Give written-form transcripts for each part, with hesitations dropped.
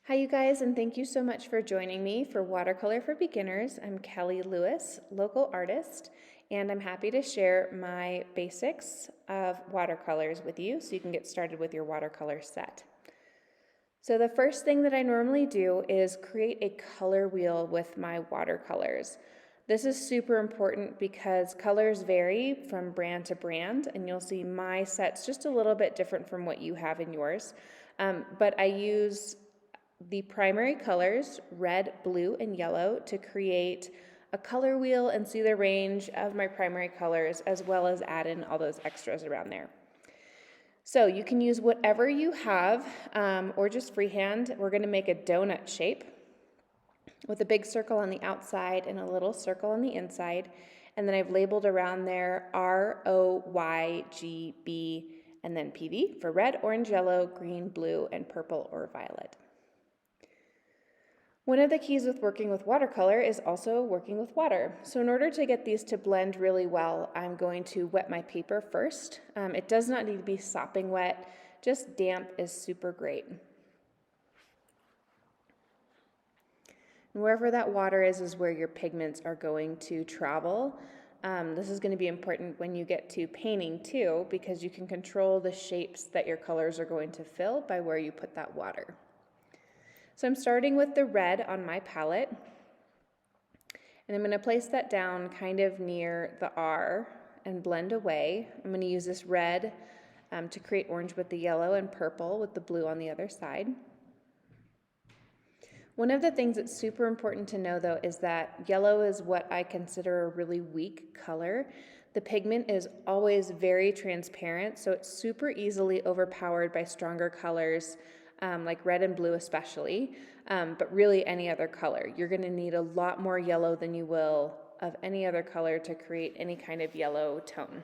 Hi, you guys, and thank you so much for joining me for Watercolor for Beginners. I'm Kelly Lewis, local artist, and I'm happy to share my basics of watercolors with you so you can get started with your watercolor set. So the first thing that I normally do is create a color wheel with my watercolors. This is super important because colors vary from brand to brand, and you'll see my set's just a little bit different from what you have in yours. But I use the primary colors, red, blue, and yellow, to create a color wheel and see the range of my primary colors, as well as add in all those extras around there. So you can use whatever you have, or just freehand. We're going to make a donut shape with a big circle on the outside and a little circle on the inside. And then I've labeled around there ROYGB and then PV for red, orange, yellow, green, blue, and purple or violet. One of the keys with working with watercolor is also working with water. So in order to get these to blend really well, I'm going to wet my paper first. It does not need to be sopping wet, just damp is super great. And wherever that water is where your pigments are going to travel. This is going to be important when you get to painting too, because you can control the shapes that your colors are going to fill by where you put that water. So I'm starting with the red on my palette, and I'm going to place that down kind of near the R and blend away. I'm going to use this red to create orange with the yellow and purple with the blue on the other side. One of the things that's super important to know though is that yellow is what I consider a really weak color. The pigment is always very transparent, so it's super easily overpowered by stronger colors, like red and blue especially, but really any other color. You're going to need a lot more yellow than you will of any other color to create any kind of yellow tone.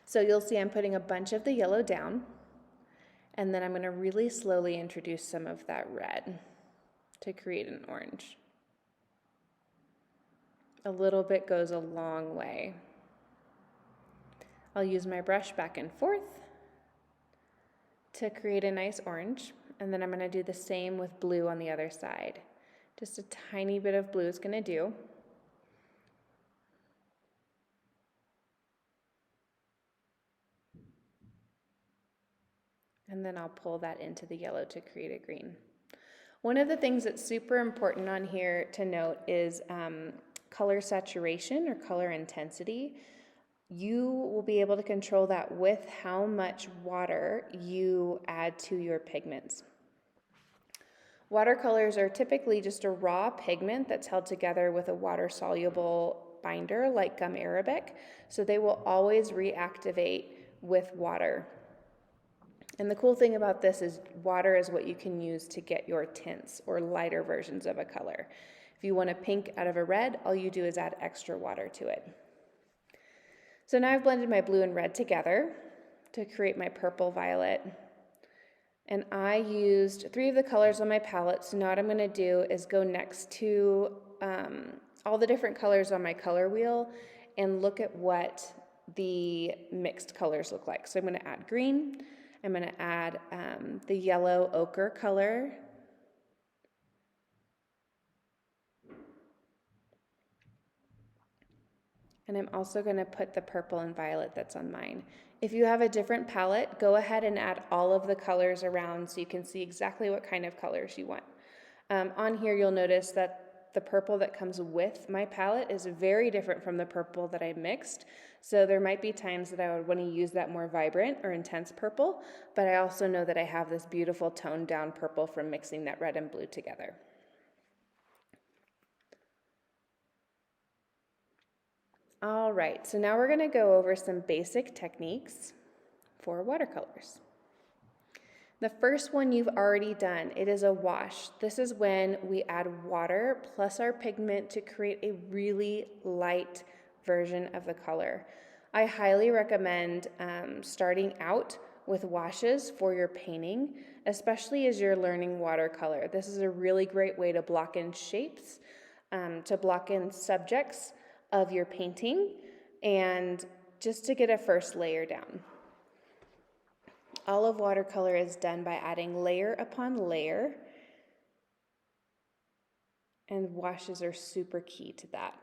So you'll see I'm putting a bunch of the yellow down, and then I'm going to really slowly introduce some of that red to create an orange. A little bit goes a long way. I'll use my brush back and forth to create a nice orange, and then I'm going to do the same with blue on the other side. Just a tiny bit of blue is going to do. And then I'll pull that into the yellow to create a green. One of the things that's super important on here to note is color saturation or color intensity. You will be able to control that with how much water you add to your pigments. Watercolors are typically just a raw pigment that's held together with a water-soluble binder like gum arabic, so they will always reactivate with water. And the cool thing about this is water is what you can use to get your tints or lighter versions of a color. If you want a pink out of a red, all you do is add extra water to it. So now I've blended my blue and red together to create my purple violet. And I used 3 of the colors on my palette, so now what I'm going to do is go next to all the different colors on my color wheel and look at what the mixed colors look like. So I'm going to add green, I'm going to add the yellow ochre color, and I'm also going to put the purple and violet that's on mine. If you have a different palette, go ahead and add all of the colors around so you can see exactly what kind of colors you want. On here you'll notice that the purple that comes with my palette is very different from the purple that I mixed. So there might be times that I would want to use that more vibrant or intense purple, but I also know that I have this beautiful toned down purple from mixing that red and blue together. All right, so now we're going to go over some basic techniques for watercolors. The first one you've already done, it is a wash. This is when we add water plus our pigment to create a really light version of the color. I highly recommend starting out with washes for your painting, especially as you're learning watercolor. This is a really great way to block in shapes, to block in subjects of your painting, and just to get a first layer down. All of watercolor is done by adding layer upon layer, and washes are super key to that.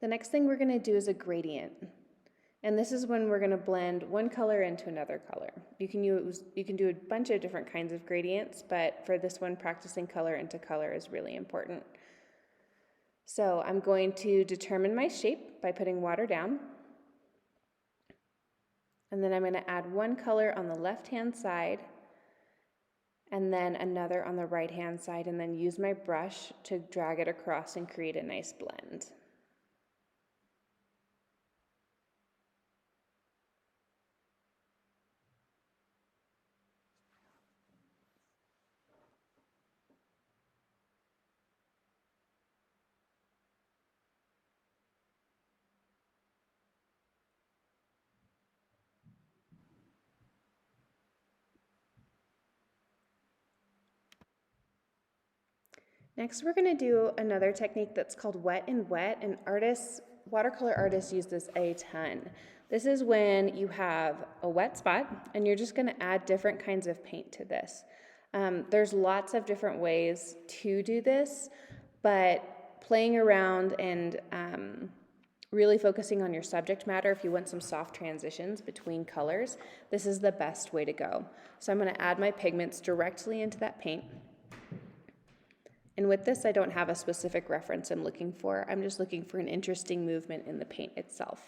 The next thing we're going to do is a gradient. And this is when we're going to blend one color into another color. You can do a bunch of different kinds of gradients, but for this one, practicing color into color is really important. So I'm going to determine my shape by putting water down. And then I'm going to add one color on the left-hand side and then another on the right-hand side, and then use my brush to drag it across and create a nice blend. Next, we're going to do another technique that's called wet and wet, and watercolor artists use this a ton. This is when you have a wet spot and you're just going to add different kinds of paint to this. There's lots of different ways to do this, but playing around and really focusing on your subject matter, if you want some soft transitions between colors, this is the best way to go. So I'm going to add my pigments directly into that paint. And with this, I don't have a specific reference I'm looking for. I'm just looking for an interesting movement in the paint itself.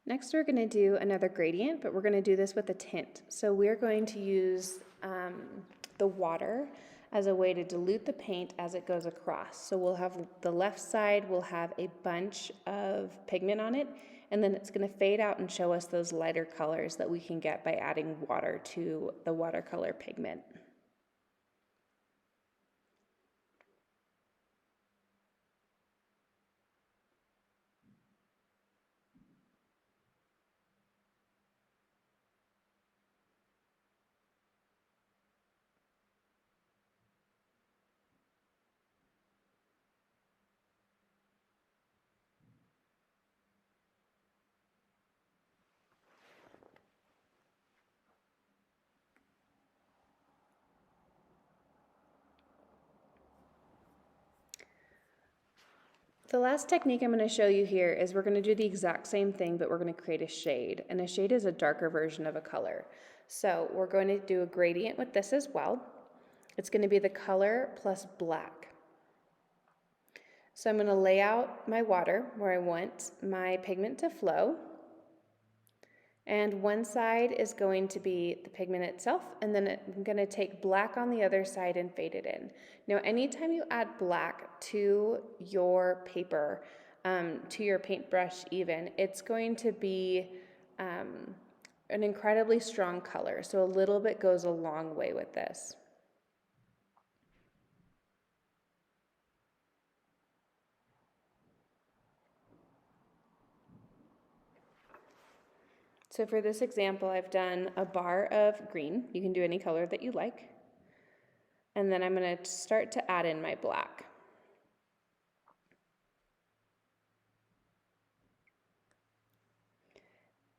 Next, we're going to do another gradient, but we're going to do this with a tint. So we're going to use the water as a way to dilute the paint as it goes across. So we'll have the left side will have a bunch of pigment on it, and then it's going to fade out and show us those lighter colors that we can get by adding water to the watercolor pigment. The last technique I'm going to show you here is we're going to do the exact same thing, but we're going to create a shade. And a shade is a darker version of a color. So we're going to do a gradient with this as well. It's going to be the color plus black. So I'm going to lay out my water where I want my pigment to flow. And one side is going to be the pigment itself, and then I'm going to take black on the other side and fade it in. Now, anytime you add black to your paper, to your paintbrush even, it's going to be an incredibly strong color. So a little bit goes a long way with this. So for this example, I've done a bar of green. You can do any color that you like. And then I'm going to start to add in my black.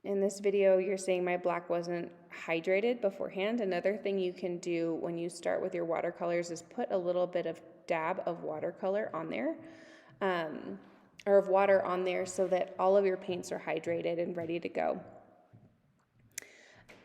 In this video, you're seeing my black wasn't hydrated beforehand. Another thing you can do when you start with your watercolors is put a little bit of dab of watercolor on there, or of water on there, so that all of your paints are hydrated and ready to go.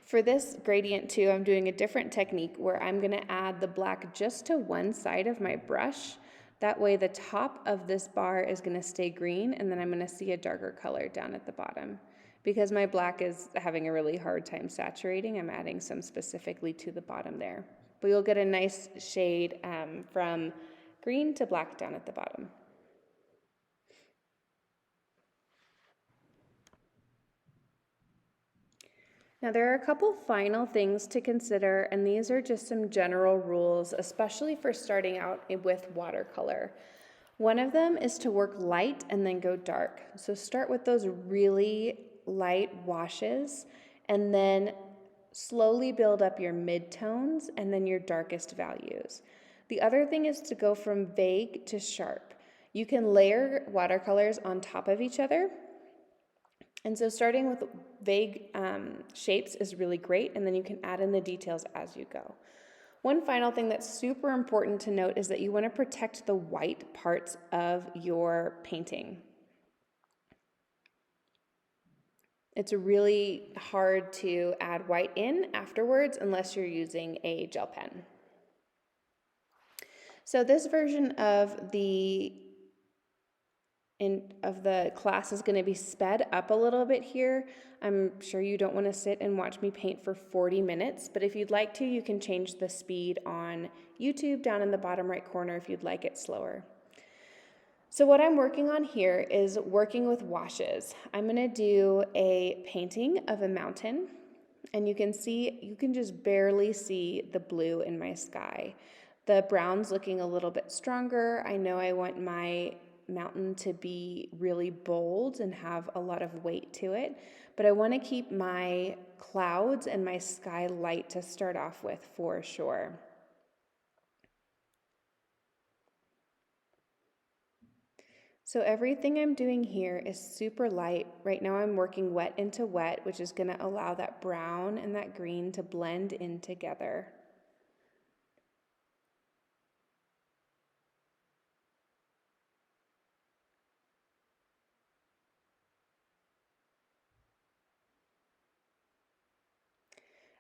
For this gradient too, I'm doing a different technique where I'm going to add the black just to one side of my brush. That way the top of this bar is going to stay green, and then I'm going to see a darker color down at the bottom. Because my black is having a really hard time saturating, I'm adding some specifically to the bottom there. But you'll get a nice shade from green to black down at the bottom. Now there are a couple final things to consider, and these are just some general rules, especially for starting out with watercolor. One of them is to work light and then go dark. So start with those really light washes and then slowly build up your midtones and then your darkest values. The other thing is to go from vague to sharp. You can layer watercolors on top of each other. And so starting with vague shapes is really great, and then you can add in the details as you go. One final thing that's super important to note is that you want to protect the white parts of your painting. It's really hard to add white in afterwards unless you're using a gel pen. So this version of the class is going to be sped up a little bit here. I'm sure you don't want to sit and watch me paint for 40 minutes, but if you'd like to, you can change the speed on YouTube down in the bottom right corner if you'd like it slower. So what I'm working on here is working with washes. I'm going to do a painting of a mountain, and you can just barely see the blue in my sky. The brown's looking a little bit stronger. I know I want my mountain to be really bold and have a lot of weight to it, but I want to keep my clouds and my sky light to start off with for sure. So everything I'm doing here is super light. Right now I'm working wet into wet, which is going to allow that brown and that green to blend in together.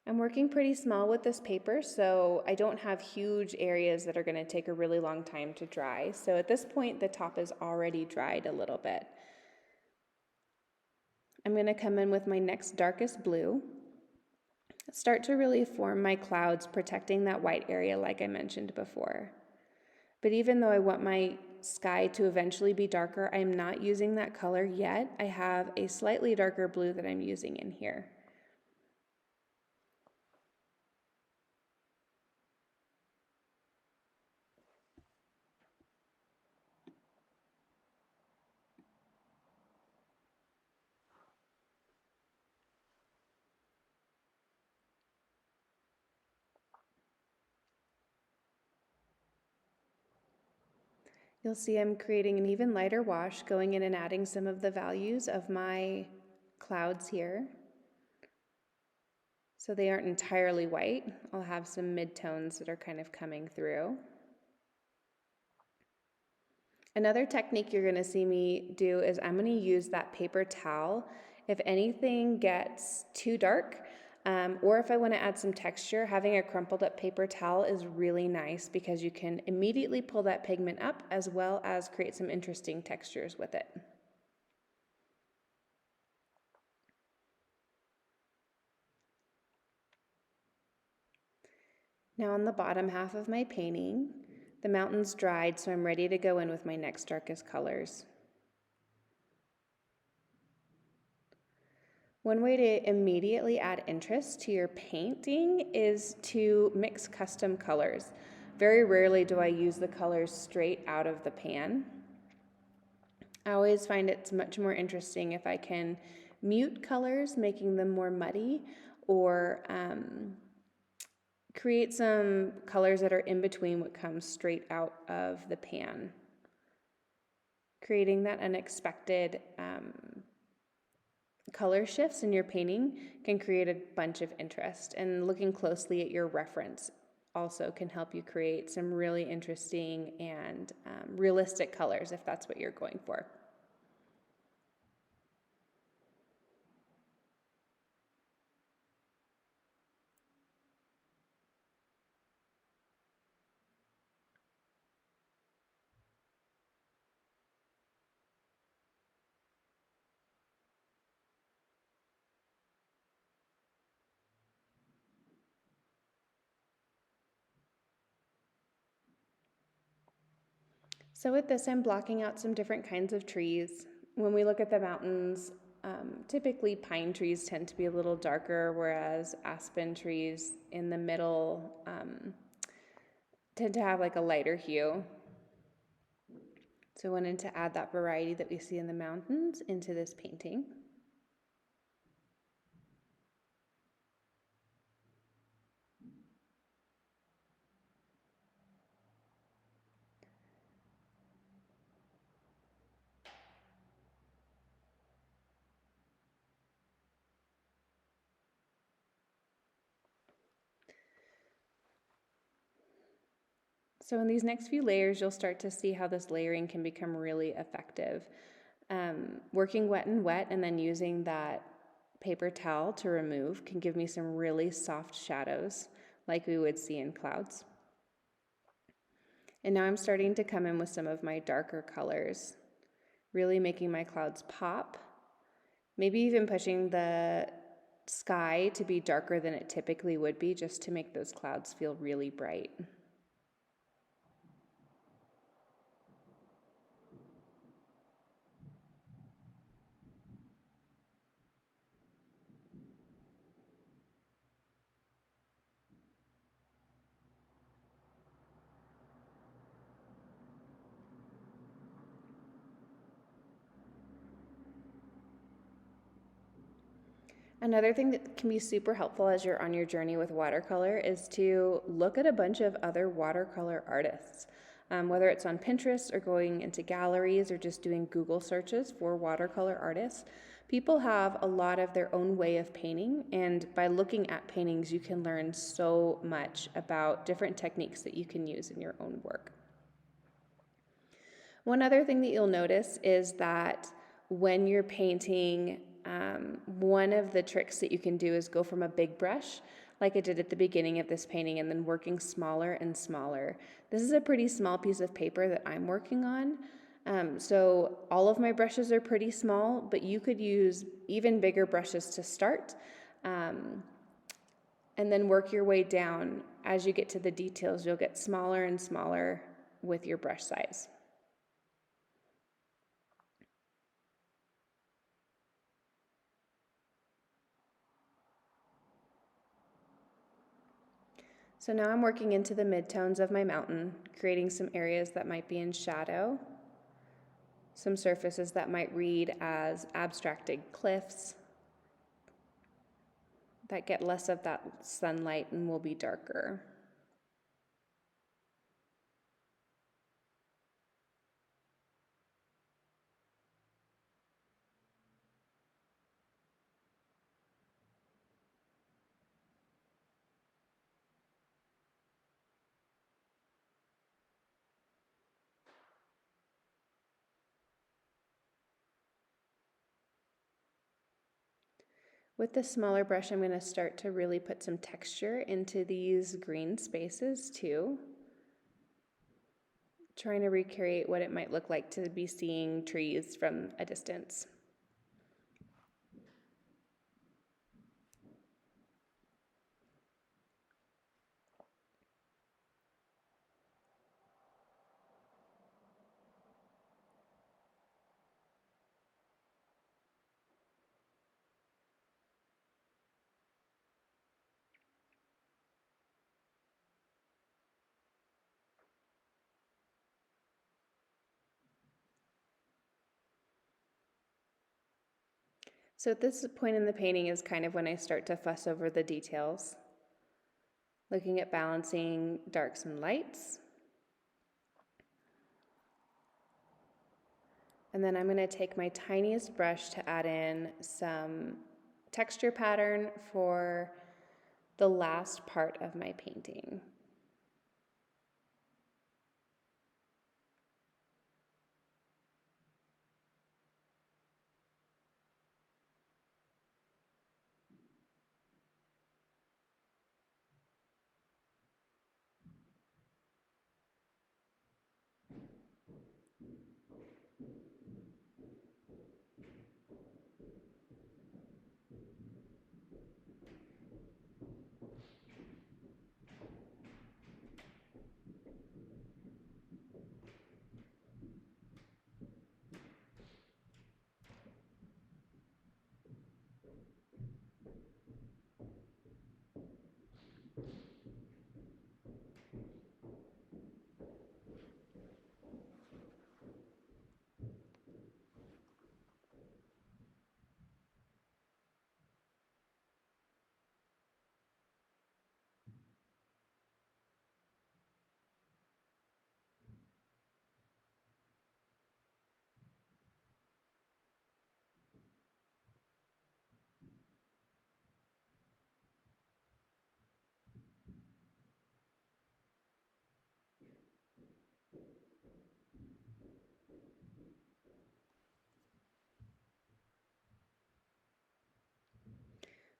I'm working pretty small with this paper, so I don't have huge areas that are going to take a really long time to dry. So at this point, the top is already dried a little bit. I'm going to come in with my next darkest blue, start to really form my clouds, protecting that white area like I mentioned before. But even though I want my sky to eventually be darker, I'm not using that color yet. I have a slightly darker blue that I'm using in here. You'll see I'm creating an even lighter wash, going in and adding some of the values of my clouds here. So they aren't entirely white. I'll have some midtones that are kind of coming through. Another technique you're going to see me do is I'm going to use that paper towel. If anything gets too dark, or if I want to add some texture, having a crumpled up paper towel is really nice because you can immediately pull that pigment up as well as create some interesting textures with it. Now on the bottom half of my painting, the mountain's dried, so I'm ready to go in with my next darkest colors. One way to immediately add interest to your painting is to mix custom colors. Very rarely do I use the colors straight out of the pan. I always find it's much more interesting if I can mute colors, making them more muddy, or create some colors that are in between what comes straight out of the pan. Creating that unexpected color shifts in your painting can create a bunch of interest, and looking closely at your reference also can help you create some really interesting and realistic colors if that's what you're going for. So with this, I'm blocking out some different kinds of trees. When we look at the mountains, typically pine trees tend to be a little darker, whereas aspen trees in the middle tend to have like a lighter hue. So I wanted to add that variety that we see in the mountains into this painting. So in these next few layers, you'll start to see how this layering can become really effective. Working wet and then using that paper towel to remove can give me some really soft shadows like we would see in clouds. And now I'm starting to come in with some of my darker colors, really making my clouds pop, maybe even pushing the sky to be darker than it typically would be just to make those clouds feel really bright. Another thing that can be super helpful as you're on your journey with watercolor is to look at a bunch of other watercolor artists, whether it's on Pinterest or going into galleries or just doing Google searches for watercolor artists. People have a lot of their own way of painting, and by looking at paintings, you can learn so much about different techniques that you can use in your own work. One other thing that you'll notice is that when you're painting, one of the tricks that you can do is go from a big brush, like I did at the beginning of this painting, and then working smaller and smaller. This is a pretty small piece of paper that I'm working on. So all of my brushes are pretty small, but you could use even bigger brushes to start, and then work your way down. As you get to the details, you'll get smaller and smaller with your brush size. So now I'm working into the midtones of my mountain, creating some areas that might be in shadow, some surfaces that might read as abstracted cliffs that get less of that sunlight and will be darker. With the smaller brush, I'm going to start to really put some texture into these green spaces too. Trying to recreate what it might look like to be seeing trees from a distance. So at this point in the painting is kind of when I start to fuss over the details, looking at balancing darks and lights. And then I'm going to take my tiniest brush to add in some texture pattern for the last part of my painting.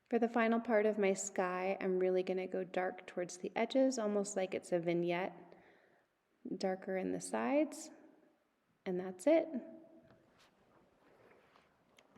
For the final part of my sky, I'm really going to go dark towards the edges, almost like it's a vignette, darker in the sides, and that's it.